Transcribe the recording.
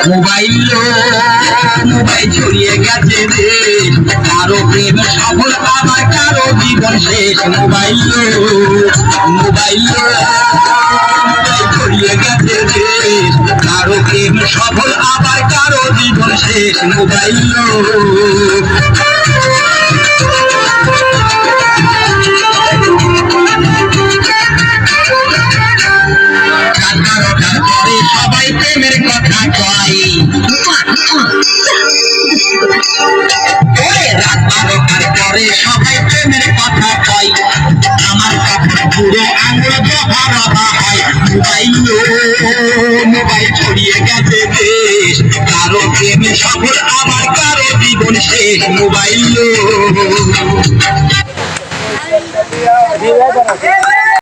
Mobile ছড়িয়ে গেছে দেশ, কারো প্রেম সফল আবার কারো জীবন শেষ। মোবাইল ছড়িয়ে গেছে দেশ, কারো প্রেম সফল আবার কারো জীবন শেষ। মোবাইল সবাই প্রেমের কথা কয়, রাত 12টার পরে সবাই প্রেমের কথা কয়। আমার কথা পুরো আঙুল জবা রবা হয়। মোবাইল ছড়িয়ে গেছে দেশ, কারো প্রেমে সফল আবার কারো জীবন শেষ। মোবাইল